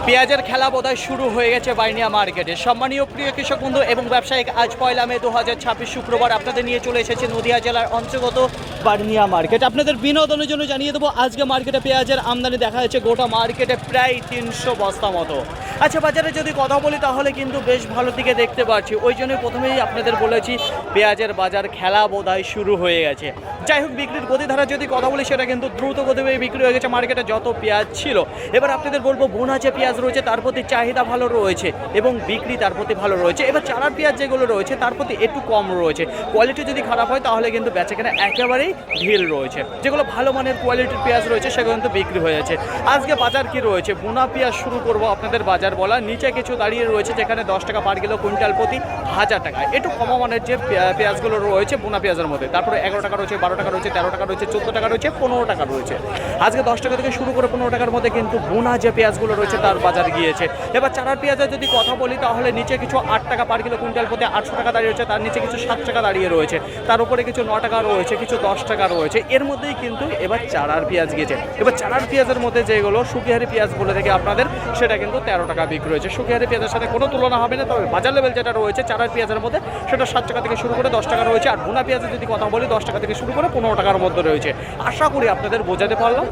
পেঁয়াজের খেলা বোধহয় শুরু হয়ে গেছে বাইনিয়া মার্কেটে। সম্মানীয় প্রিয় কৃষক বন্ধু এবং ব্যবসায়িক, আজ 1 মে 2026 শুক্রবার আপনাদের নিয়ে চলে এসেছে নদিয়া জেলার অন্তর্গত বার্নিয়া মার্কেট। আপনাদের বিনোদনের জন্য জানিয়ে দেবো আজকে মার্কেটে পেঁয়াজের আমদানি দেখা যাচ্ছে গোটা মার্কেটে প্রায় 300 বস্তা মতো। আচ্ছা, বাজারে যদি কথা বলি তাহলে কিন্তু বেশ ভালো দিকে দেখতে পাচ্ছি। ওই জন্যই প্রথমেই আপনাদের বলেছি পেঁয়াজের বাজার খেলা বোধহয় শুরু হয়ে গেছে। যাই হোক, বিক্রির গতিধারা যদি কথা বলি সেটা কিন্তু দ্রুত গতিতে বিক্রি হয়ে গেছে মার্কেটে যত পেঁয়াজ ছিল। এবার আপনাদের বলবো বোনা যে পেঁয়াজ রয়েছে তার প্রতি চাহিদা ভালো রয়েছে এবং বিক্রি তার প্রতি ভালো রয়েছে। এবার চারার পেঁয়াজ যেগুলো রয়েছে তার প্রতি একটু কম রয়েছে। কোয়ালিটি যদি খারাপ হয় তাহলে কিন্তু বেচাকেনা একেবারেই ঢিল রয়েছে। যেগুলো ভালো মানের কোয়ালিটির পেঁয়াজ রয়েছে সেগুলো কিন্তু বিক্রি হয়ে যাচ্ছে। আজকে বাজার কি রয়েছে, বোনা পেঁয়াজ শুরু করবো আপনাদের বাজার বলা। নিচে কিছু দাঁড়িয়ে রয়েছে যেখানে 10 টাকা পার কিলো, কুইন্টাল প্রতি 1000 টাকা। একটু কম মানের যে পেঁয়াজগুলো রয়েছে বোনা পেঁয়াজের মধ্যে, তারপরে 11 টাকা রয়েছে, 12 টাকা রয়েছে, 13 টাকা রয়েছে, 14 টাকা রয়েছে, 15 টাকা রয়েছে। আজকে 10 টাকা থেকে শুরু করে 15 টাকার মধ্যে কিন্তু বোনা যে পেঁয়াজগুলো রয়েছে তার বাজার গিয়েছে। এবার চারার পেঁয়াজের যদি কথা বলি তাহলে নিচে কিছু 8 টাকা পার কিলো, কুইন্টাল প্রতি 800 টাকা দাঁড়িয়ে রয়েছে, তার নিচে কিছু 7 টাকা দাঁড়িয়ে রয়েছে, তার উপরে কিছু 9 টাকা রয়েছে, কিছু 10 টাকা রয়েছে। এর মধ্যেই কিন্তু এবার চারার পেঁয়াজ গিয়েছে। এবার চারার পেঁয়াজের মধ্যে যেগুলো শুকিহারি পেঁয়াজ বলে থেকে আপনাদের, সেটা কিন্তু 13 টাকা বিক্রি হয়েছে। শুকিহারি পেঁয়াজের সাথে কোনো তুলনা হবে না, তবে বাজার লেভেল যেটা রয়েছে চারার পেঁয়াজের মধ্যে সেটা 7 টাকা থেকে শুরু করে 10 টাকা রয়েছে। আর বোনা পেঁয়াজের যদি কথা বলি 10 টাকা থেকে শুরু করে 15 টাকার মধ্যে রয়েছে। আশা করি আপনাদের বোঝাতে পারলাম।